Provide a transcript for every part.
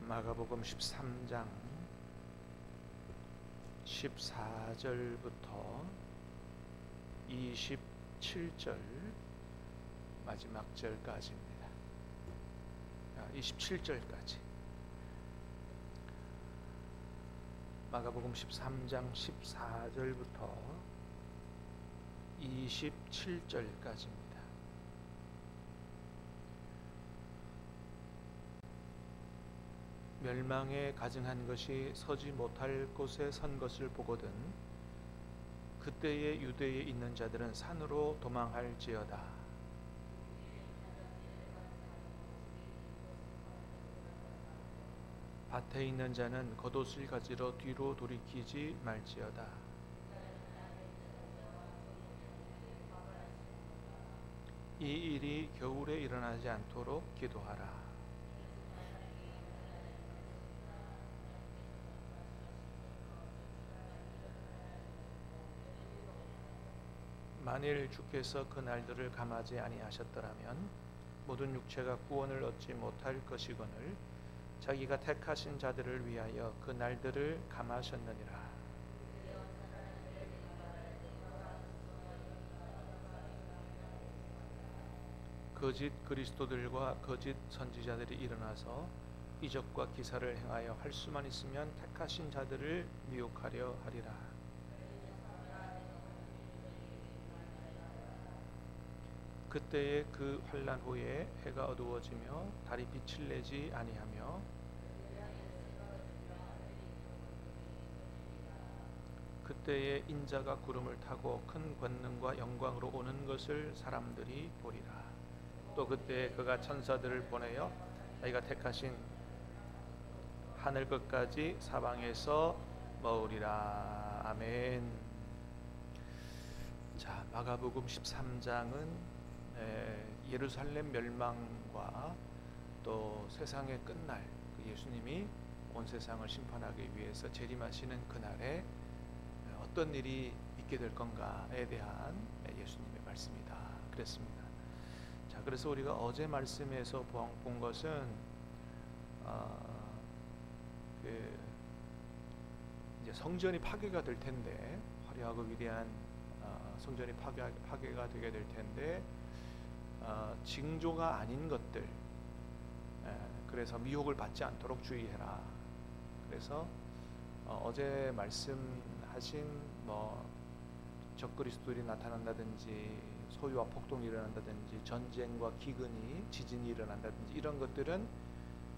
마가복음 13장 14절부터 27절 마지막 절까지입니다. 27절까지. 마가복음 13장 14절부터 27절까지입니다. 멸망에 가증한 것이 서지 못할 곳에 선 것을 보거든 그때에 유대에 있는 자들은 산으로 도망할지어다. 밭에 있는 자는 겉옷을 가지러 뒤로 돌이키지 말지어다. 이 일이 겨울에 일어나지 않도록 기도하라. 만일 주께서 그 날들을 감하지 아니하셨더라면 모든 육체가 구원을 얻지 못할 것이거늘 자기가 택하신 자들을 위하여 그 날들을 감하셨느니라. 거짓 그리스도들과 거짓 선지자들이 일어나서 이적과 기사를 행하여 할 수만 있으면 택하신 자들을 미혹하려 하리라. 그때에 그 환난 후에 해가 어두워지며 달이 빛을 내지 아니하며 그때에 인자가 구름을 타고 큰 권능과 영광으로 오는 것을 사람들이 보리라. 또 그때에 그가 천사들을 보내어 자기가 택하신 하늘 끝까지 사방에서 머우리라. 아멘. 자, 마가복음 13장은 예루살렘 멸망과 또 세상의 끝날, 예수님이 온 세상을 심판하기 위해서 재림하시는 그날에 어떤 일이 있게 될 건가에 대한 예수님의 말씀이다 그랬습니다. 자, 그래서 우리가 어제 말씀에서 본 것은 이제 성전이 파괴가 될 텐데, 화려하고 위대한 성전이 파괴가 되게 될 텐데 징조가 아닌 것들, 그래서 미혹을 받지 않도록 주의해라. 그래서 어제 말씀하신 적그리스도들이 나타난다든지 소유와 폭동이 일어난다든지 전쟁과 기근이 지진이 일어난다든지 이런 것들은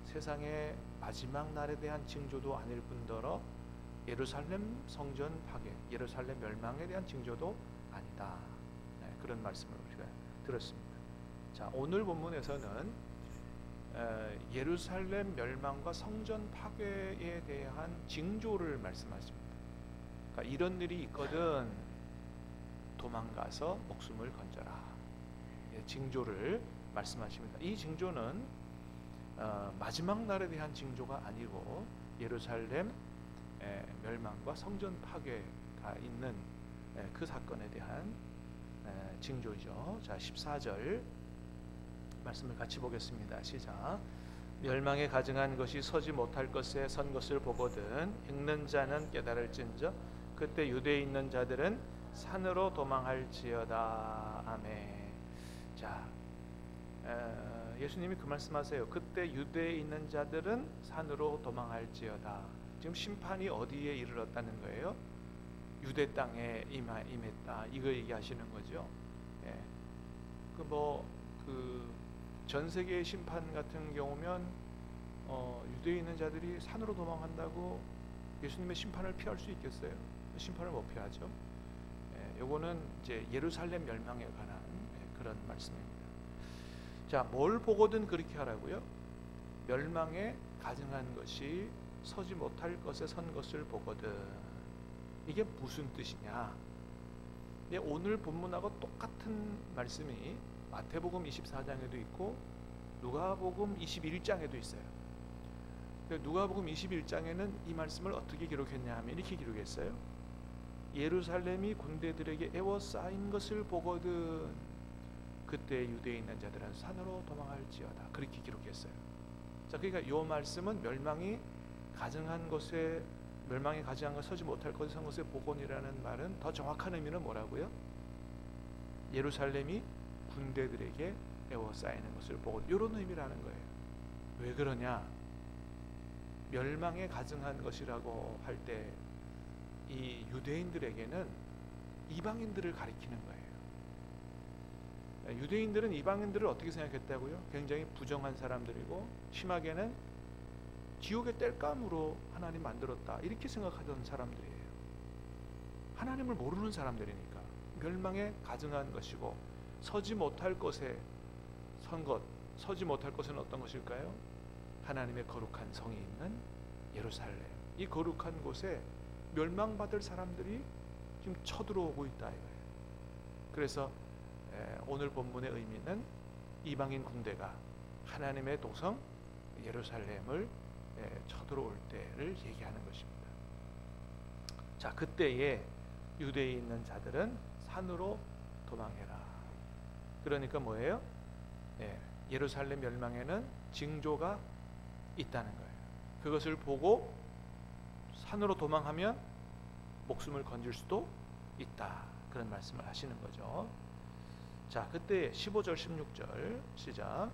세상의 마지막 날에 대한 징조도 아닐 뿐더러 예루살렘 성전 파괴, 예루살렘 멸망에 대한 징조도 아니다. 그런 말씀을 우리가 들었습니다. 자, 오늘 본문에서는 예루살렘 멸망과 성전 파괴에 대한 징조를 말씀하십니다. 그러니까 이런 일이 있거든 도망가서 목숨을 건져라. 징조를 말씀하십니다. 이 징조는 마지막 날에 대한 징조가 아니고 예루살렘 멸망과 성전 파괴가 있는 그 사건에 대한 징조죠. 자, 14절 말씀을 같이 보겠습니다. 시작. 멸망에 가증한 것이 서지 못할 것에 선 것을 보거든 읽는 자는 깨달을진저 그때 유대에 있는 자들은 산으로 도망할지어다. 아멘. 자, 예수님이 그 말씀하세요. 그때 유대에 있는 자들은 산으로 도망할지어다. 지금 심판이 어디에 이르렀다는 거예요? 유대 땅에 임했다. 이거 얘기하시는 거죠. 전 세계의 심판 같은 경우면 유대에 있는 자들이 산으로 도망한다고 예수님의 심판을 피할 수 있겠어요? 심판을 못 피하죠. 요거는 이제 예루살렘 멸망에 관한 그런 말씀입니다. 자, 뭘 보거든 그렇게 하라고요? 멸망에 가증한 것이 서지 못할 것에 선 것을 보거든. 이게 무슨 뜻이냐? 오늘 본문하고 똑같은 말씀이 마태복음 24장에도 있고 누가복음 21장에도 있어요. 누가복음 21장에는 이 말씀을 어떻게 기록했냐 하면 이렇게 기록했어요. 예루살렘이 군대들에게 에워싸인 것을 보거든 그때 유대에 있는 자들은 산으로 도망할지어다. 그렇게 기록했어요. 자, 그러니까 이 말씀은 멸망이 가증한 것에 서지 못할 것에 선 것의 복원이라는 말은 더 정확한 의미는 뭐라고요? 예루살렘이 군대들에게 에워싸이는 것을 보고 이런 의미라는 거예요. 왜 그러냐? 멸망에 가증한 것이라고 할 때 이 유대인들에게는 이방인들을 가리키는 거예요. 유대인들은 이방인들을 어떻게 생각했다고요? 굉장히 부정한 사람들이고 심하게는 지옥의 땔감으로 하나님 만들었다 이렇게 생각하던 사람들이에요. 하나님을 모르는 사람들이니까 멸망에 가증한 것이고 서지 못할 것에 선 것, 서지 못할 것은 어떤 것일까요? 하나님의 거룩한 성이 있는 예루살렘. 이 거룩한 곳에 멸망받을 사람들이 지금 쳐들어오고 있다 이거예요. 그래서 오늘 본문의 의미는 이방인 군대가 하나님의 도성 예루살렘을 쳐들어올 때를 얘기하는 것입니다. 자, 그때에 유대에 있는 자들은 산으로 도망해라. 그러니까 뭐예요? 예루살렘 멸망에는 징조가 있다는 거예요. 그것을 보고 산으로 도망하면 목숨을 건질 수도 있다. 그런 말씀을 하시는 거죠. 자, 그때 15절 16절 시작.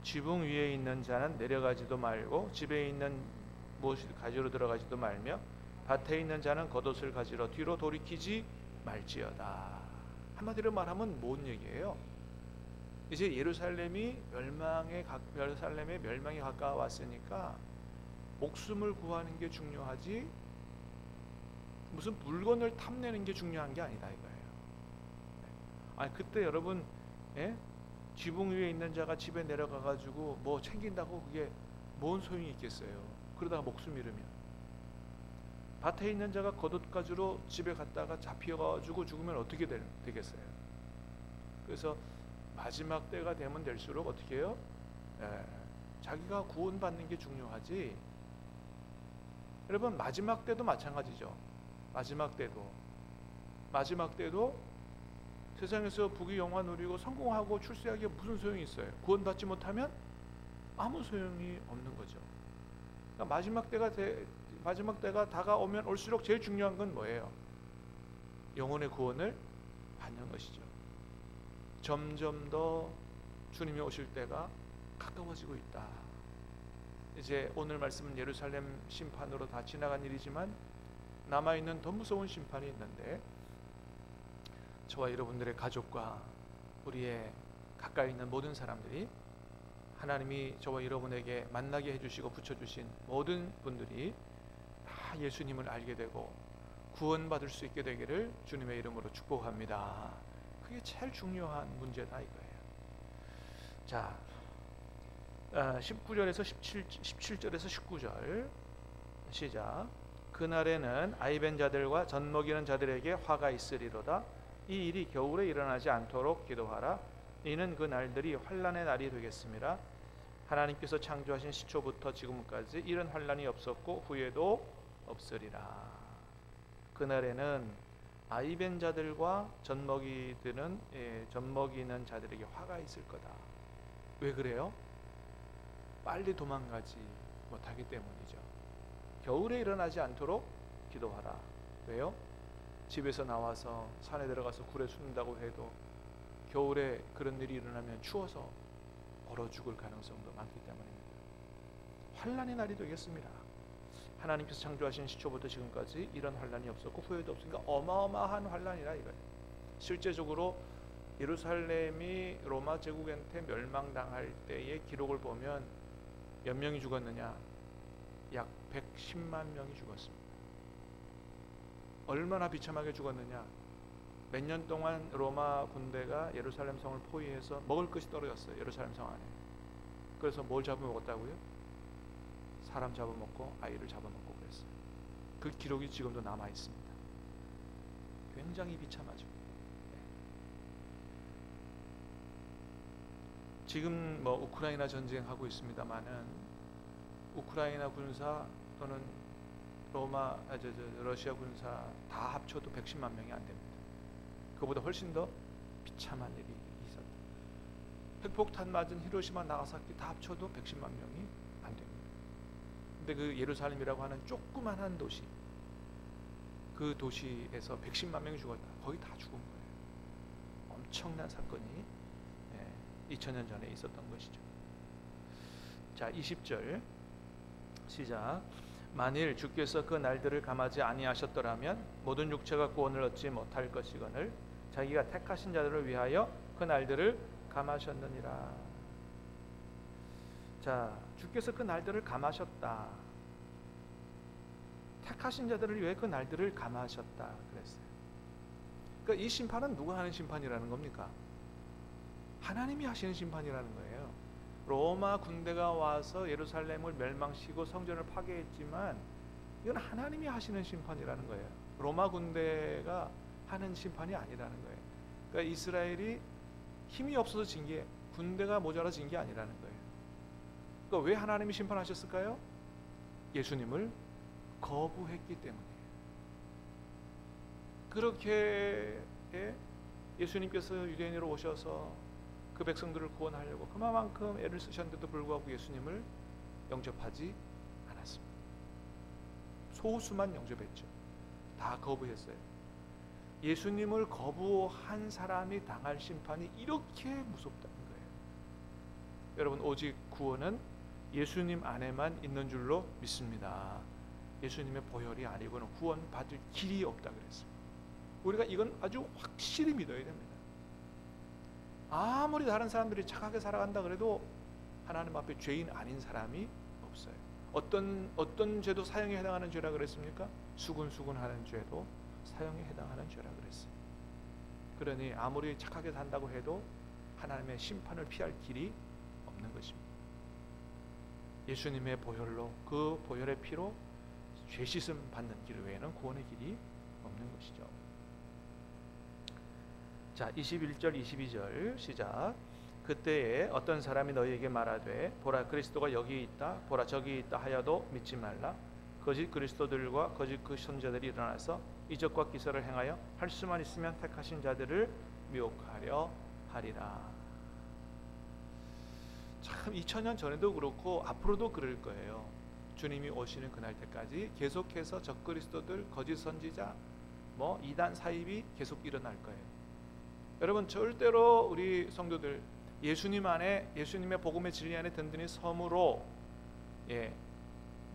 지붕 위에 있는 자는 내려가지도 말고 집에 있는 무엇을 가지러 들어가지도 말며 밭에 있는 자는 겉옷을 가지러 뒤로 돌이키지 말지어다. 한마디로 말하면 뭔 얘기예요? 이제 예루살렘의 멸망이 가까워왔으니까 목숨을 구하는 게 중요하지 무슨 물건을 탐내는 게 중요한 게 아니다 이거예요. 그때 여러분 지붕 위에 있는 자가 집에 내려가가지고 뭐 챙긴다고 그게 뭔 소용이 있겠어요? 그러다가 목숨 잃으면. 밭에 있는 자가 겉옷 가지러 집에 갔다가 잡혀가지고 죽으면 어떻게 되겠어요? 그래서 마지막 때가 되면 될수록 어떻게 해요? 자기가 구원받는 게 중요하지. 여러분 마지막 때도 마찬가지죠. 마지막 때도 세상에서 부귀영화 누리고 성공하고 출세하기에 무슨 소용이 있어요? 구원받지 못하면 아무 소용이 없는 거죠. 그러니까 마지막 때가 다가오면 올수록 제일 중요한 건 뭐예요? 영혼의 구원을 받는 것이죠. 점점 더 주님이 오실 때가 가까워지고 있다. 이제 오늘 말씀은 예루살렘 심판으로 다 지나간 일이지만 남아있는 더 무서운 심판이 있는데 저와 여러분들의 가족과 우리의 가까이 있는 모든 사람들이 하나님이 저와 여러분에게 만나게 해주시고 붙여주신 모든 분들이 다 예수님을 알게 되고 구원받을 수 있게 되기를 주님의 이름으로 축복합니다. 그게 제일 중요한 문제다 이거예요. 자, 19절에서 17절에서 19절 시작. 그날에는 아이벤 자들과 젖 먹이는 자들에게 화가 있으리로다. 이 일이 겨울에 일어나지 않도록 기도하라. 이는 그 날들이 환난의 날이 되겠습니다. 하나님께서 창조하신 시초부터 지금까지 이런 환난이 없었고 후에도 없으리라. 그날에는 아이벤 자들과 젖 먹이는 자들에게 화가 있을 거다. 왜 그래요? 빨리 도망가지 못하기 때문이죠. 겨울에 일어나지 않도록 기도하라. 왜요? 집에서 나와서 산에 들어가서 굴에 숨는다고 해도 겨울에 그런 일이 일어나면 추워서 얼어 죽을 가능성도 많기 때문입니다. 환난의 날이 되겠습니다. 하나님께서 창조하신 시초부터 지금까지 이런 환난이 없었고 후에도 없으니까 어마어마한 환난이라 이거예요. 실제적으로 예루살렘이 로마 제국한테 멸망당할 때의 기록을 보면 몇 명이 죽었느냐? 약 110만 명이 죽었습니다. 얼마나 비참하게 죽었느냐? 몇 년 동안 로마 군대가 예루살렘 성을 포위해서 먹을 것이 떨어졌어요. 예루살렘 성 안에. 그래서 뭘 잡아먹었다고요? 사람 잡아먹고 아이를 잡아먹고 그랬어요. 그 기록이 지금도 남아있습니다. 굉장히 비참하죠. 지금 뭐 우크라이나 전쟁하고 있습니다만은 우크라이나 군사 또는 러시아 군사 다 합쳐도 110만 명이 안 됩니다. 그보다 훨씬 더 비참한 일이 있었다. 핵폭탄 맞은 히로시마 나가사키 다 합쳐도 110만 명이 안 안 됩니다. 근데 그 예루살렘이라고 하는 조그만한 도시, 그 도시에서 110만 명이 죽었다. 거의 다 죽은 거예요. 엄청난 사건이 2000년 전에 있었던 것이죠. 자, 20절 시작. 만일 주께서 그 날들을 감하지 아니하셨더라면 모든 육체가 구원을 얻지 못할 것이거늘 자기가 택하신 자들을 위하여 그 날들을 감하셨느니라. 자, 주께서 그 날들을 감하셨다. 택하신 자들을 위해 그 날들을 감하셨다 그랬어요. 그러니까 이 심판은 누가 하는 심판이라는 겁니까? 하나님이 하시는 심판이라는 거예요. 로마 군대가 와서 예루살렘을 멸망시키고 성전을 파괴했지만 이건 하나님이 하시는 심판이라는 거예요. 로마 군대가 하는 심판이 아니라는 거예요. 그러니까 이스라엘이 힘이 없어서 진 게, 군대가 모자라 진 게 아니라는 거예요. 그러니까 왜 하나님이 심판하셨을까요? 예수님을 거부했기 때문이에요. 그렇게 예수님께서 유대인으로 오셔서 그 백성들을 구원하려고 그만큼 애를 쓰셨는데도 불구하고 예수님을 영접하지 않았습니다. 소수만 영접했죠. 다 거부했어요. 예수님을 거부한 사람이 당할 심판이 이렇게 무섭다는 거예요. 여러분, 오직 구원은 예수님 안에만 있는 줄로 믿습니다. 예수님의 보혈이 아니고는 구원받을 길이 없다 그랬습니다. 우리가 이건 아주 확실히 믿어야 됩니다. 아무리 다른 사람들이 착하게 살아간다 그래도 하나님 앞에 죄인 아닌 사람이 없어요. 어떤 죄도 사형에 해당하는 죄라 그랬습니까? 수군수군하는 죄도 사형에 해당하는 죄라 그랬어요. 그러니 아무리 착하게 산다고 해도 하나님의 심판을 피할 길이 없는 것입니다. 예수님의 보혈로, 그 보혈의 피로 죄 씻음 받는 길 외에는 구원의 길이 없는 것이죠. 자, 21절 22절 시작. 그때에 어떤 사람이 너희에게 말하되 보라 그리스도가 여기 있다 보라 저기 있다 하여도 믿지 말라. 거짓 그리스도들과 거짓 그 선지자들이 일어나서 이적과 기사를 행하여 할 수만 있으면 택하신 자들을 미혹하려 하리라. 참 2000년 전에도 그렇고 앞으로도 그럴 거예요. 주님이 오시는 그날 때까지 계속해서 적그리스도들, 거짓 선지자, 이단 사입이 계속 일어날 거예요. 여러분, 절대로 우리 성도들 예수님 안에, 예수님의 복음의 진리 안에 든든히 섬으로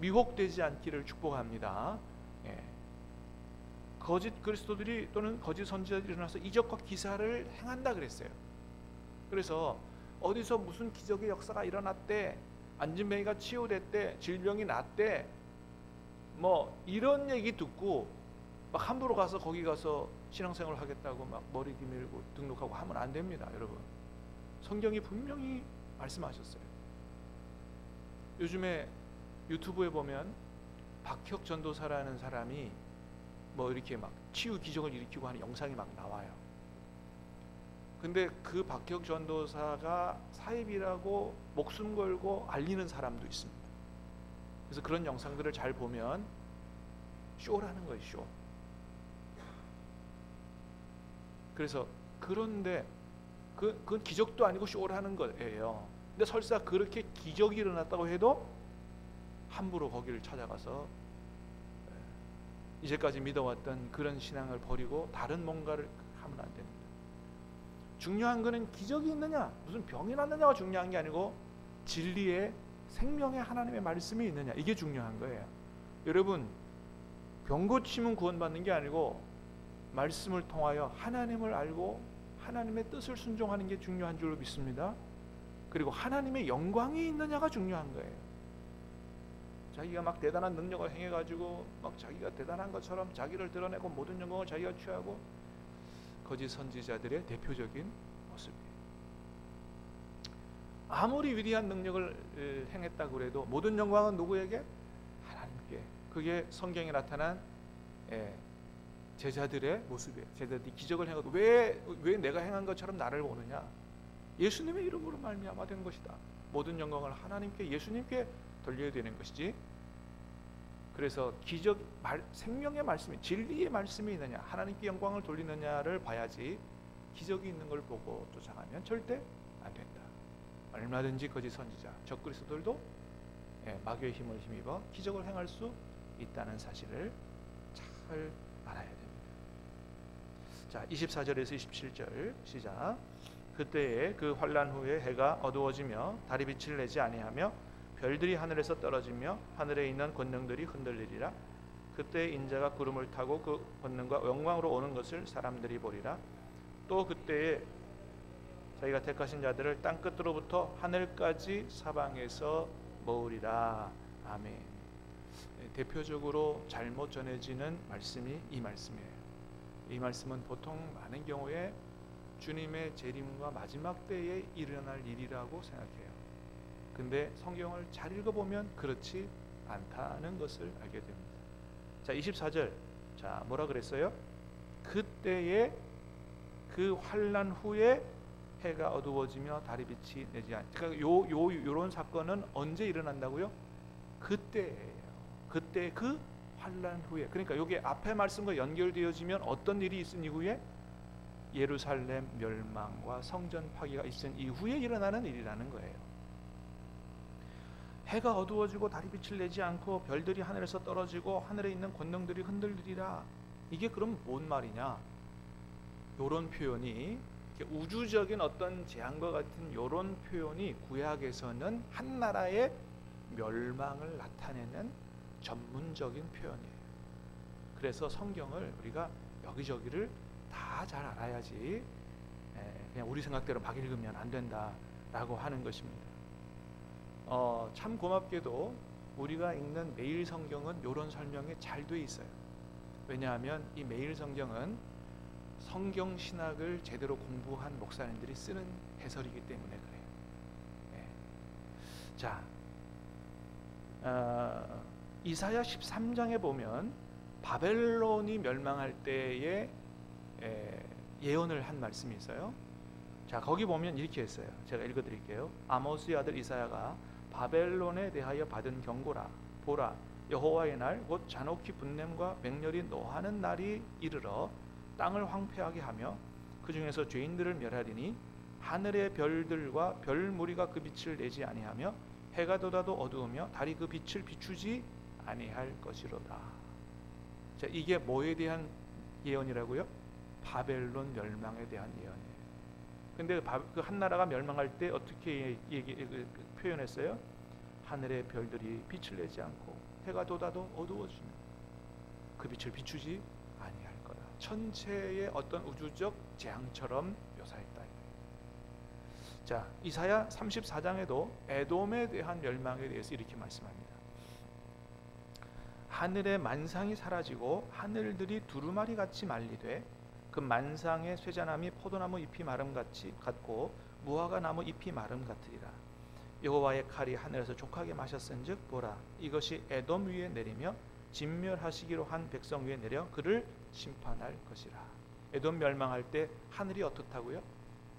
미혹되지 않기를 축복합니다. 거짓 그리스도들이 또는 거짓 선지자들이 일어나서 이적과 기사를 행한다 그랬어요. 그래서 어디서 무슨 기적의 역사가 일어났대, 안진뱅이가 치유됐대, 질병이 낫대, 이런 얘기 듣고 막 함부로 가서 거기 가서 신앙생활을 하겠다고 막 머리 기밀고 등록하고 하면 안 됩니다, 여러분. 성경이 분명히 말씀하셨어요. 요즘에 유튜브에 보면 박혁 전도사라는 사람이 이렇게 막 치유 기적을 일으키고 하는 영상이 막 나와요. 근데 그 박혁 전도사가 사입이라고 목숨 걸고 알리는 사람도 있습니다. 그래서 그런 영상들을 잘 보면 쇼라는 거예요, 쇼. 그래서 그런데 그건 기적도 아니고 쇼라는 거예요. 근데 설사 그렇게 기적이 일어났다고 해도 함부로 거기를 찾아가서 이제까지 믿어왔던 그런 신앙을 버리고 다른 뭔가를 하면 안 됩니다. 중요한 거는 기적이 있느냐, 무슨 병이 났느냐가 중요한 게 아니고 진리의 생명의 하나님의 말씀이 있느냐, 이게 중요한 거예요. 여러분, 병 고치면 구원받는 게 아니고 말씀을 통하여 하나님을 알고 하나님의 뜻을 순종하는 게 중요한 줄로 믿습니다. 그리고 하나님의 영광이 있느냐가 중요한 거예요. 자기가 막 대단한 능력을 행해가지고 막 자기가 대단한 것처럼 자기를 드러내고 모든 영광을 자기가 취하고 거짓 선지자들의 대표적인 모습이에요. 아무리 위대한 능력을 행했다고 해도 모든 영광은 누구에게? 하나님께. 그게 성경에 나타난 제자들의 모습이에요. 제자들이 기적을 행하고 왜 내가 행한 것처럼 나를 보느냐? 예수님의 이름으로 말미암아 된 것이다. 모든 영광을 하나님께, 예수님께 돌려야 되는 것이지. 그래서 기적, 생명의 말씀이, 진리의 말씀이 있느냐, 하나님께 영광을 돌리느냐를 봐야지 기적이 있는 걸 보고 쫓아가면 절대 안 된다. 얼마든지 거짓 선지자, 적그리스도들도 마귀의 힘을 힘입어 기적을 행할 수 있다는 사실을 잘 알아야 됩니다. 자, 24절에서 27절 시작. 그때에 그 환난 후에 해가 어두워지며 달이 빛을 내지 아니하며 별들이 하늘에서 떨어지며 하늘에 있는 권능들이 흔들리리라. 그때 인자가 구름을 타고 그 권능과 영광으로 오는 것을 사람들이 보리라. 또 그때에 자기가 택하신 자들을 땅 끝으로부터 하늘까지 사방에서 모으리라. 아멘. 대표적으로 잘못 전해지는 말씀이 이 말씀이에요. 이 말씀은 보통 많은 경우에 주님의 재림과 마지막 때에 일어날 일이라고 생각해요. 근데 성경을 잘 읽어보면 그렇지 않다는 것을 알게 됩니다. 자, 24절. 자, 뭐라 그랬어요? 그때에 그 환난 후에 해가 어두워지며 달이 빛이 내지 않. 그러니까 요런 사건은 언제 일어난다고요? 그때예요. 그때 그 환난 후에. 그러니까 요게 앞에 말씀과 연결되어지면 어떤 일이 있은 이후에 예루살렘 멸망과 성전 파괴가 있은 이후에 일어나는 일이라는 거예요. 해가 어두워지고 달이 빛을 내지 않고 별들이 하늘에서 떨어지고 하늘에 있는 권능들이 흔들리리라. 이게 그럼 뭔 말이냐? 요런 표현이 우주적인 어떤 재앙과 같은 요런 표현이 구약에서는 한 나라의 멸망을 나타내는 전문적인 표현이에요. 그래서 성경을 우리가 여기저기를 다 잘 알아야지 그냥 우리 생각대로 막 읽으면 안 된다라고 하는 것입니다. 참 고맙게도 우리가 읽는 매일 성경은 이런 설명이 잘 돼 있어요. 왜냐하면 이 매일 성경은 성경 신학을 제대로 공부한 목사님들이 쓰는 해설이기 때문에 그래요. 자, 이사야 13장에 보면 바벨론이 멸망할 때에 예언을 한 말씀이 있어요. 자, 거기 보면 이렇게 했어요. 제가 읽어드릴게요. 아모스의 아들 이사야가 바벨론에 대하여 받은 경고라. 보라, 여호와의 날 곧 잔혹히 분냄과 맹렬히 노하는 날이 이르러 땅을 황폐하게 하며 그 중에서 죄인들을 멸하리니 하늘의 별들과 별 무리가 그 빛을 내지 아니하며 해가 돋아도 어두우며 달이 그 빛을 비추지 아니할 것이로다. 자, 이게 뭐에 대한 예언이라고요? 바벨론 멸망에 대한 예언이에요. 근데 그 한 나라가 멸망할 때 어떻게 표현했어요? 하늘의 별들이 빛을 내지 않고 해가 돋아도 어두워지며 그 빛을 비추지 아니할 거다. 천체의 어떤 우주적 재앙처럼 묘사했다. 자, 이사야 34장에도 에돔에 대한 멸망에 대해서 이렇게 말씀합니다. 하늘의 만상이 사라지고 하늘들이 두루마리 같이 말리되 그 만상의 쇠자나무 포도나무 잎이 마름 같고 무화과 나무 잎이 마름 같으리라. 여호와의 칼이 하늘에서 족하게 마셨은즉 보라, 이것이 에돔 위에 내리며 진멸하시기로 한 백성 위에 내려 그를 심판할 것이라. 에돔 멸망할 때 하늘이 어떻다고요?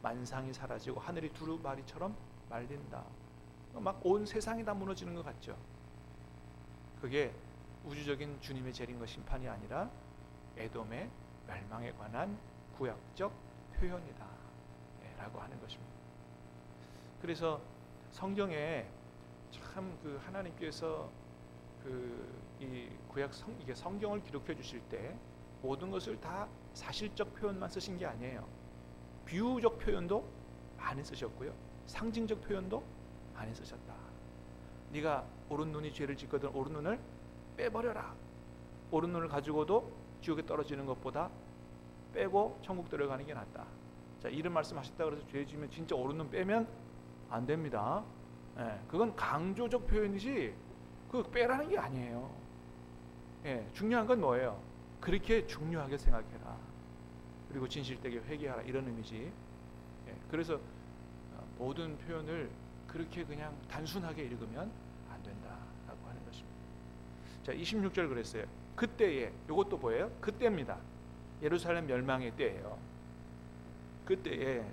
만상이 사라지고 하늘이 두루마리처럼 말린다. 막 온 세상이 다 무너지는 것 같죠. 그게 우주적인 주님의 재림과 심판이 아니라 에돔의 멸망에 관한 구약적 표현이다 라고 하는 것입니다. 그래서 성경에 참 그 하나님께서 이 구약 이게 성경을 기록해 주실 때 모든 것을 다 사실적 표현만 쓰신 게 아니에요. 비유적 표현도 많이 쓰셨고요, 상징적 표현도 많이 쓰셨다. 네가 오른 눈이 죄를 짓거든 오른 눈을 빼버려라. 오른 눈을 가지고도 지옥에 떨어지는 것보다 빼고 천국 들어가는 게 낫다. 자, 이런 말씀하셨다 그래서 죄 지으면 진짜 오른 눈 빼면 안 됩니다. 그건 강조적 표현이지 그 빼라는 게 아니에요. 중요한 건 뭐예요? 그렇게 중요하게 생각해라. 그리고 진실되게 회개하라, 이런 의미지. 그래서 모든 표현을 그렇게 그냥 단순하게 읽으면 안 된다라고 하는 것입니다. 자, 26절 그랬어요. 그때에, 이것도 뭐예요? 그때입니다. 예루살렘 멸망의 때예요. 그때에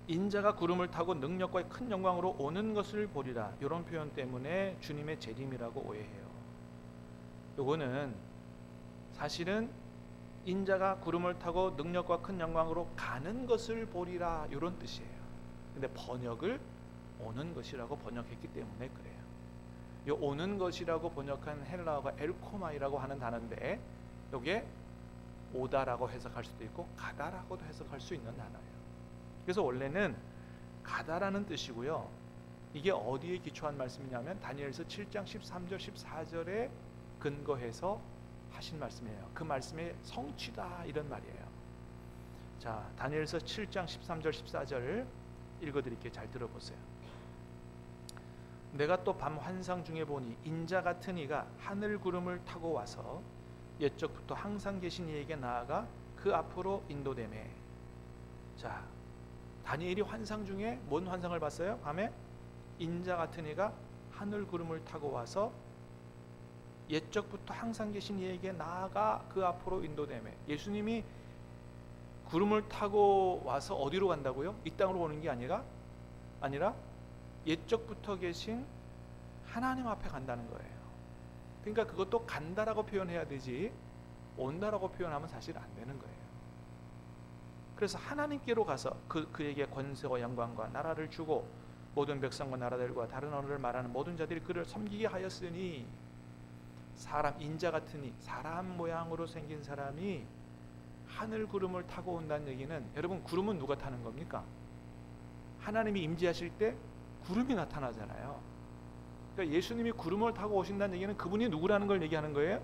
인자가 구름을 타고 능력과 큰 영광으로 오는 것을 보리라. 이런 표현 때문에 주님의 재림이라고 오해해요. 요거는 사실은 인자가 구름을 타고 능력과 큰 영광으로 가는 것을 보리라, 이런 뜻이에요. 근데 번역을 오는 것이라고 번역했기 때문에 그래요. 이 오는 것이라고 번역한 헬라어가 엘코마이라고 하는 단어인데 여기에 오다라고 해석할 수도 있고 가다라고도 해석할 수 있는 단어예요. 그래서 원래는 가다라는 뜻이고요. 이게 어디에 기초한 말씀이냐면 다니엘서 7장 13절 14절에 근거해서 하신 말씀이에요. 그 말씀의 성취다 이런 말이에요. 자, 다니엘서 7장 13절 14절 읽어드릴게요. 잘 들어보세요. 내가 또 밤 환상 중에 보니 인자 같은 이가 하늘 구름을 타고 와서 옛적부터 항상 계신 이에게 나아가 그 앞으로 인도되매. 자, 다니엘이 환상 중에 뭔 환상을 봤어요? 밤에 인자 같은 이가 하늘 구름을 타고 와서 옛적부터 항상 계신 이에게 나아가 그 앞으로 인도되매. 예수님이 구름을 타고 와서 어디로 간다고요? 이 땅으로 오는 게 아니라 옛적부터 계신 하나님 앞에 간다는 거예요. 그러니까 그것도 간다라고 표현해야 되지 온다라고 표현하면 사실 안 되는 거예요. 그래서 하나님께로 가서 그에게 권세와 영광과 나라를 주고 모든 백성과 나라들과 다른 언어를 말하는 모든 자들이 그를 섬기게 하였으니. 사람 인자 같으니 사람 모양으로 생긴 사람이 하늘 구름을 타고 온다는 얘기는, 여러분 구름은 누가 타는 겁니까? 하나님이 임재하실 때 구름이 나타나잖아요. 그러니까 예수님이 구름을 타고 오신다는 얘기는 그분이 누구라는 걸 얘기하는 거예요?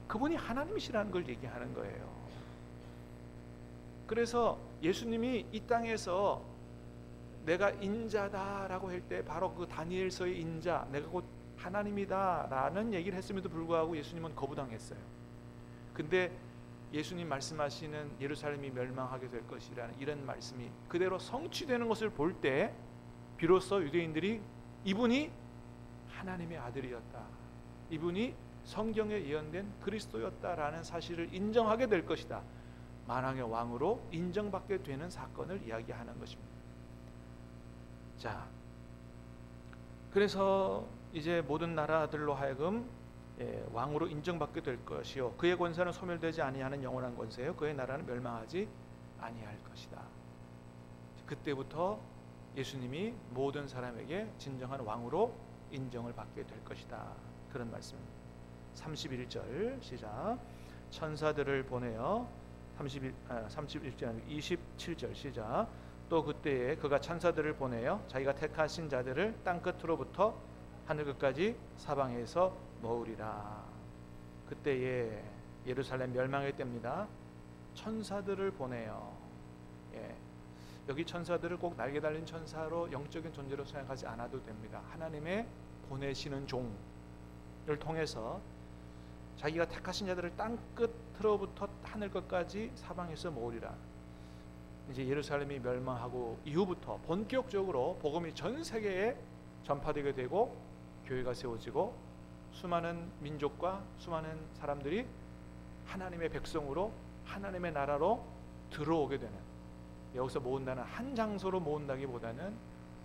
그분이 하나님이시라는 걸 얘기하는 거예요. 그래서 예수님이 이 땅에서 내가 인자다라고 할 때 바로 그 다니엘서의 인자, 내가 곧 하나님이다 라는 얘기를 했음에도 불구하고 예수님은 거부당했어요. 근데 예수님 말씀하시는 예루살렘이 멸망하게 될 것이라는 이런 말씀이 그대로 성취되는 것을 볼 때 비로소 유대인들이 이분이 하나님의 아들이었다, 이분이 성경에 예언된 그리스도였다라는 사실을 인정하게 될 것이다, 만왕의 왕으로 인정받게 되는 사건을 이야기하는 것입니다. 자, 그래서 이제 모든 나라들로 하여금 왕으로 인정받게 될 것이요 그의 권세는 소멸되지 아니하는 영원한 권세요 그의 나라는 멸망하지 아니할 것이다. 그때부터 예수님이 모든 사람에게 진정한 왕으로 인정을 받게 될 것이다, 그런 말씀입니다. 31절 시작. 천사들을 보내어 31절 27절 시작. 또 그때에 그가 천사들을 보내어 자기가 택하신 자들을 땅끝으로부터 하늘 끝까지 사방에서 모으리라. 그때에 예루살렘 멸망의 때입니다. 천사들을 보내요. 여기 천사들을 꼭 날개 달린 천사로 영적인 존재로 생각하지 않아도 됩니다. 하나님의 보내시는 종을 통해서 자기가 택하신 자들을 땅끝으로부터 하늘 끝까지 사방에서 모으리라. 이제 예루살렘이 멸망하고 이후부터 본격적으로 복음이 전 세계에 전파되게 되고 교회가 세워지고 수많은 민족과 수많은 사람들이 하나님의 백성으로 하나님의 나라로 들어오게 되는, 여기서 모은다는 한 장소로 모은다기보다는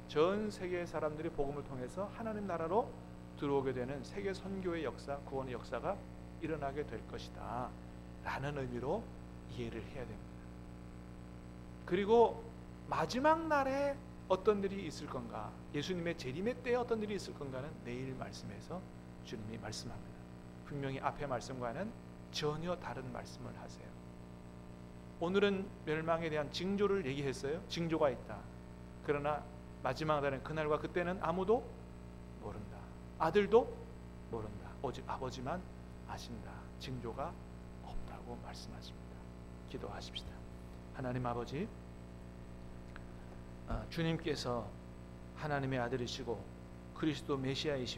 전 세계 사람들이 복음을 통해서 하나님 나라로 들어오게 되는 세계 선교의 역사, 구원의 역사가 일어나게 될 것이다 라는 의미로 이해를 해야 됩니다. 그리고 마지막 날에 어떤 일이 있을 건가, 예수님의 재림의 때에 어떤 일이 있을 건가는 내일 말씀에서 주님이 말씀합니다. 분명히 앞의 말씀과는 전혀 다른 말씀을 하세요. 오늘은 멸망에 대한 징조를 얘기했어요. 징조가 있다. 그러나 마지막 날은 그날과 그때는 아무도 모른다. 아들도 모른다. 오직 아버지만 아신다. 징조가 없다고 말씀하십니다. 기도하십시다. 하나님 아버지, 주님께서 하나님의 아들이시고 그리스도 메시아이시고